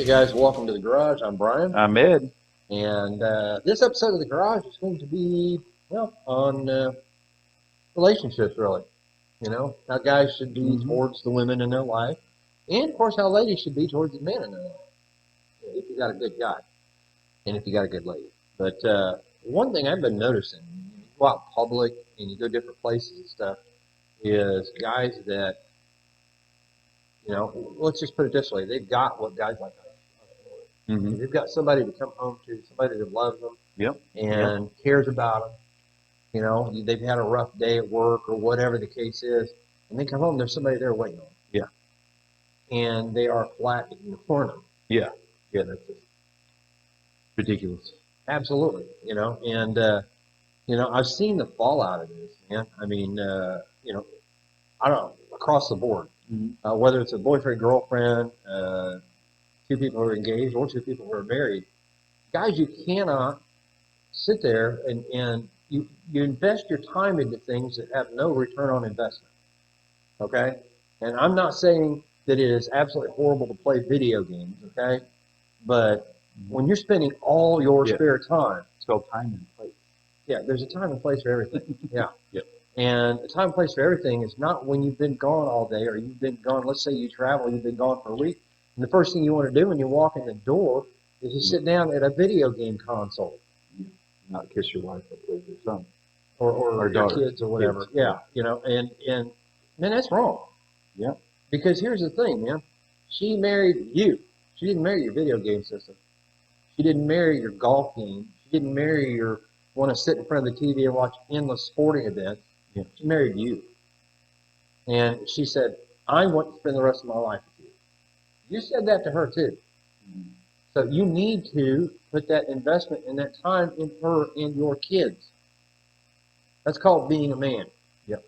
Hey guys, welcome to the garage. I'm Brian, I'm Ed. and this episode of the garage is going to be on relationships, really. You know how guys should be towards the women in their life, and of course how ladies should be towards the men in their life. If you got a good guy, and if you got a good lady. But one thing I've been noticing, you go out in public and you go different places and stuff, is guys that let's just put it this way: they've got what guys like us. They've got somebody to come home to, somebody that loves them Yep. and cares about them. You know, they've had a rough day at work or whatever the case is, and they come home, there's somebody there waiting on them. Yeah. And they are flat ignoring them. Yeah. Yeah, that's just Ridiculous. absolutely, and, I've seen the fallout of this, man. I mean, I don't know, across the board, whether it's a boyfriend, girlfriend, two people who are engaged or two people who are married, guys, you cannot sit there and you invest your time into things that have no return on investment. Okay? And I'm not saying that it is absolutely horrible to play video games, okay? But when you're spending all your spare time, It's called time and place. yeah, there's a time and place for everything. Yeah. Yep. And the time and place for everything is not when you've been gone all day or you've been gone, let's say you travel, you've been gone for a week, and the first thing you want to do when you walk in the door is to sit down at a video game console. Not kiss your wife, but with your son. Or your daughter. kids or whatever. Kids. Yeah, and man, that's wrong. Yeah. Because here's the thing, man. She married you. She didn't marry your video game system. She didn't marry your golf game. She didn't marry your want to sit in front of the TV and watch endless sporting events. Yeah. She married you. And she said, I want to spend the rest of my life with you. You said that to her too. So you need to put that investment and that time in her and your kids. That's called being a man. Yep.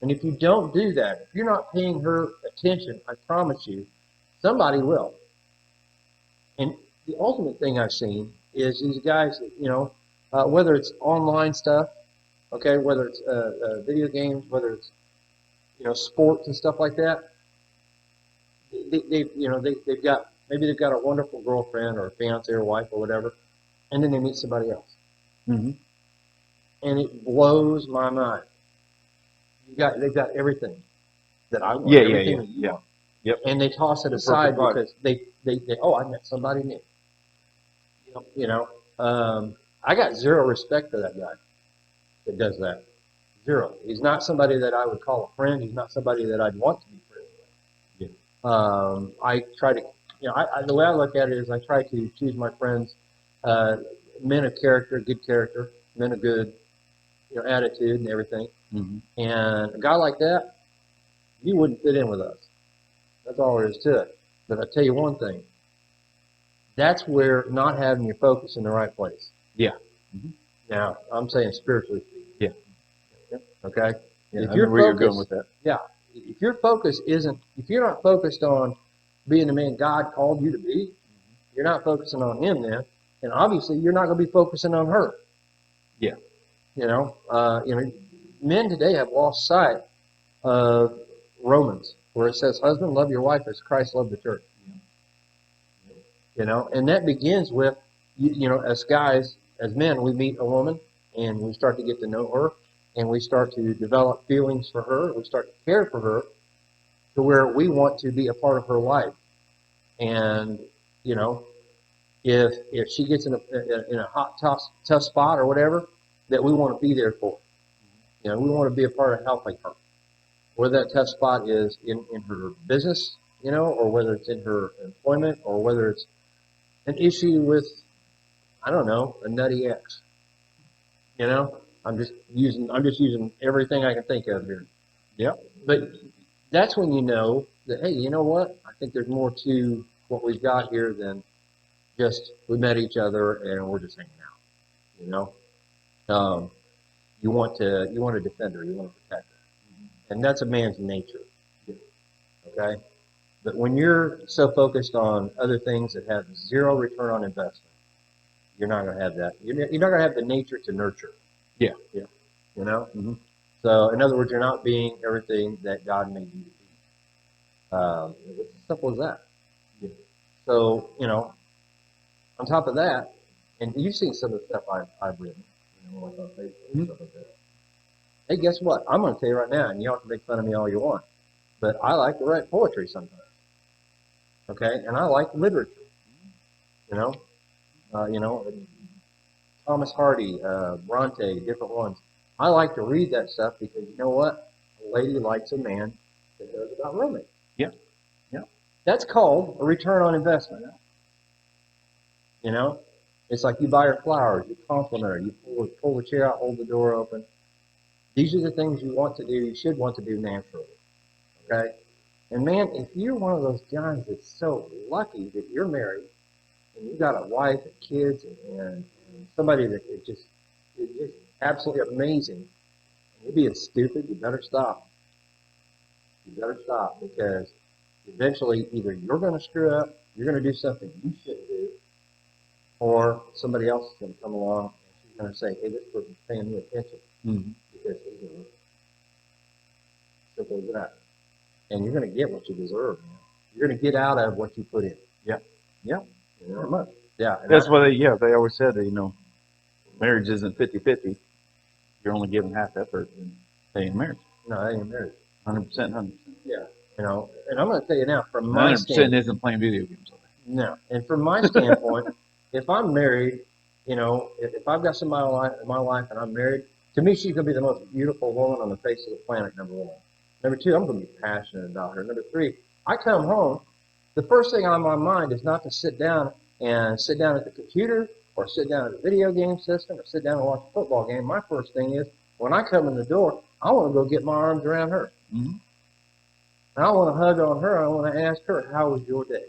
And if you don't do that, if you're not paying her attention, I promise you, somebody will. And the ultimate thing I've seen is these guys, whether it's online stuff, okay, whether it's video games, whether it's sports and stuff like that, they've got a wonderful girlfriend or a fiance or wife or whatever, and then they meet somebody else, and it blows my mind. They've got everything that I want. Everything that you want. Yep. And they toss it aside because they I met somebody new. I got zero respect for that guy that does that. Zero. He's not somebody that I would call a friend. He's not somebody that I'd want to be friends with. Yeah. I try to, the way I look at it is I try to choose my friends, men of character, good character, men of good, attitude and everything. And a guy like that, he wouldn't fit in with us. That's all there is to it. But I'll tell you one thing. That's where not having your focus in the right place. Yeah. Now, I'm saying spiritually speaking. Yeah. Okay? Yeah, if I know where you're going with that. Yeah. If your focus if you're not focused on being the man God called you to be, you're not focusing on him then, and obviously you're not going to be focusing on her. Yeah. Men today have lost sight of Romans, where it says, husband, love your wife as Christ loved the church. And that begins with, as guys, as men, we meet a woman and we start to get to know her and we start to develop feelings for her. We start to care for her to where we want to be a part of her life. And, if she gets in a hot, tough spot or whatever, that we want to be there for. We want to be a part of helping her. Whether that tough spot is in her business, or whether it's in her employment, or whether it's an issue with, I don't know, a nutty ex. I'm just using everything I can think of here. Yeah. But that's when you know that, hey, you know what? I think there's more to what we've got here than just we met each other and we're just hanging out. You want to defend her, you want to protect her, and that's a man's nature. Okay. But when you're so focused on other things that have zero return on investment, you're not going to have that. You're not going to have the nature to nurture. Yeah. Yeah. So, in other words, you're not being everything that God made you to be. It's as simple as that. Yeah. So, on top of that, and you've seen some of the stuff I've written, like on Facebook and stuff like that. Hey, guess what? I'm going to tell you right now, and you don't have to make fun of me all you want, but I like to write poetry sometimes. Okay, and I like literature. You know, Thomas Hardy, Bronte, different ones. I like to read that stuff because you know what? A lady likes a man that knows about romance. Yeah. Yeah. That's called a return on investment. You know, it's like you buy her flowers, you compliment her, you pull the chair out, hold the door open. These are the things you want to do, you should want to do naturally. Okay? And man, if you're one of those guys that's so lucky that you're married and you got a wife and kids and somebody that is just absolutely amazing, and you're being stupid, you better stop. You better stop because eventually either you're going to screw up, you're going to do something you shouldn't do, or somebody else is going to come along and she's going to say, hey, this person's paying me attention because he's going to simple as that. And you're going to get what you deserve, man. You're going to get out of what you put in. Yeah. Yeah. Very much. Yeah. That's why they always said that, marriage isn't 50-50. You're only giving half effort in staying married. No, that ain't marriage. 100%, 100%. Yeah. And I'm going to tell you now, from my 100% standpoint. isn't playing video games. No. And from my standpoint, if I'm married, if I've got somebody in my life and I'm married, to me, she's going to be the most beautiful woman on the face of the planet, number one. Number two, I'm going to be passionate about her. Number three, I come home, the first thing on my mind is not to sit down at the computer or sit down at the video game system or sit down and watch a football game. My first thing is, when I come in the door, I want to go get my arms around her. Mm-hmm. And I want to hug on her. I want to ask her, how was your day?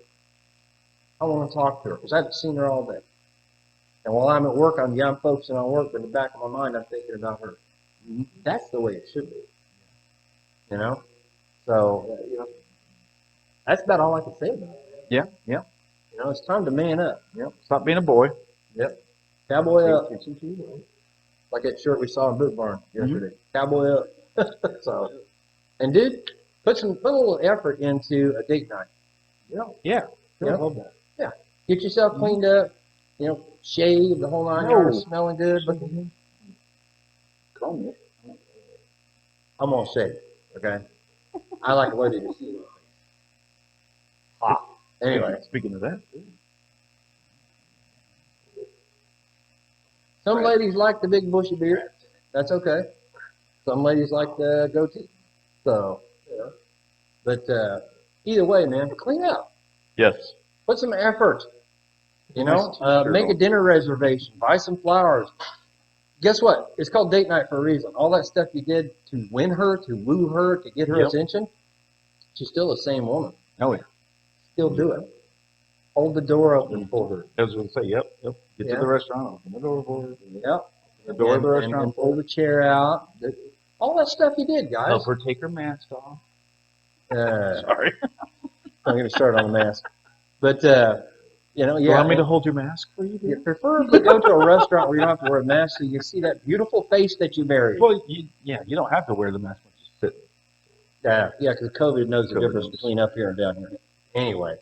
I want to talk to her because I haven't seen her all day. And while I'm at work, I'm focusing on work, but in the back of my mind, I'm thinking about her. Mm-hmm. That's the way it should be. So, that's about all I can say about it. Yeah, yeah. It's time to man up. Yep. Stop being a boy. Yep. Cowboy up. Like that shirt we saw in Boot Barn yesterday. Mm-hmm. Cowboy up. So, and dude, put a little effort into a date night. Yeah. I love that. Yeah. Get yourself cleaned up. Shave the whole 9 yards, smelling good. Call me. I'm gonna shave. Okay. I like a lady to see my face. Anyway. Speaking of that. Some ladies like the big bushy beard. That's okay. Some ladies like the goatee. So, but either way, man, clean up. Yes. Put some effort. Make a dinner reservation. Buy some flowers. Guess what? It's called date night for a reason. All that stuff you did to win her, to woo her, to get her attention, she's still the same woman. Oh, yeah. Still do it. Hold the door open for her. I was going to say, yep. Get to the restaurant, open the door for her. Yep. The door of the restaurant. And pull the chair out. All that stuff you did, guys. Help her take her mask off. Sorry. I'm going to start on the mask. But, you want me to hold your mask for you? You preferably go to a restaurant where you don't have to wear a mask so you can see that beautiful face that you married. Well, you don't have to wear the mask when you sit. Yeah, because COVID knows the difference between up here and down here. Anyway.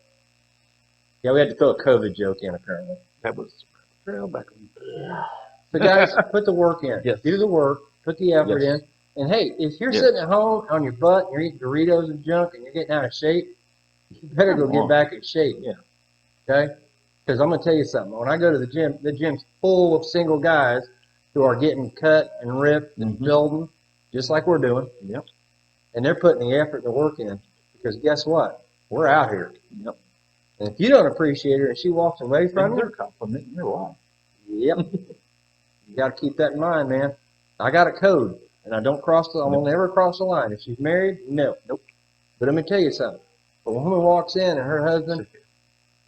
Yeah, we had to throw a COVID joke in, apparently. That was trail back on. So, guys, put the work in. Yes. Do the work. Put the effort in. And, hey, if you're sitting at home on your butt and you're eating Doritos and junk and you're getting out of shape, you better go get back in shape. Yeah. Okay? Because I'm going to tell you something. When I go to the gym's full of single guys who are getting cut and ripped and building, just like we're doing. Yep. And they're putting the effort and the work in. Because guess what? We're out here. Yep. And if you don't appreciate her and she walks away from you, they're complimenting your wife. Yep. You got to keep that in mind, man. I got a code, and I don't cross I will never cross the line. If she's married, no. Nope. But let me tell you something. When a woman walks in and her husband,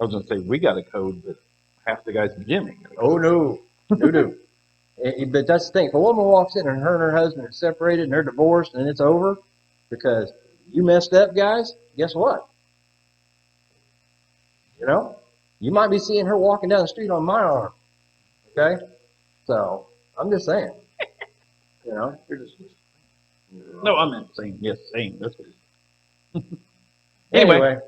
I was going to say, we got a code, but half the guys in the gym ain't got a code. oh, no. No. But that's the thing. If a woman walks in and her and her husband are separated and they're divorced and it's over because you messed up, guys, guess what? You might be seeing her walking down the street on my arm. Okay? So, I'm just saying. You're just... No, I meant saying, yes, saying. That's what Anyway,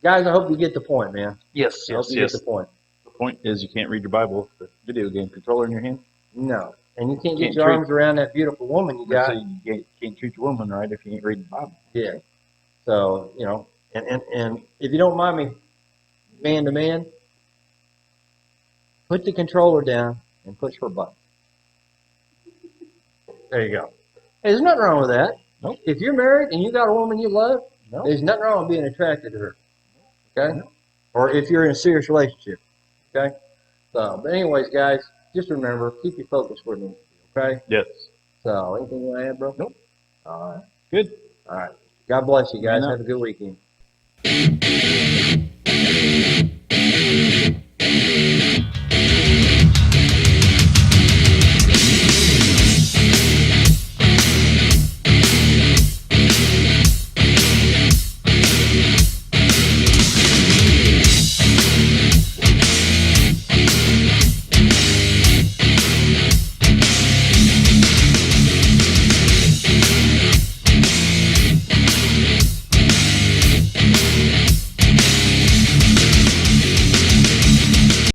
Guys, I hope you get the point, man. Yes, I hope you get the point. The point is you can't read your Bible with the video game controller in your hand. No. And you can't get Can't your treat- arms around that beautiful woman you got. So you can't treat your woman right if you ain't reading the Bible. Yeah. So, you know, and if you don't mind me, man to man, put the controller down and push her button. There you go. Hey, there's nothing wrong with that. Nope. If you're married and you got a woman you love, No. there's nothing wrong with being attracted to her. Okay? No. Or if you're in a serious relationship. Okay? So, but anyways, guys, just remember, keep your focus where it needs to be. Okay? Yes. So, anything you want to add, bro? Nope. All right. Good. All right. God bless you guys. Amen. Have a good weekend.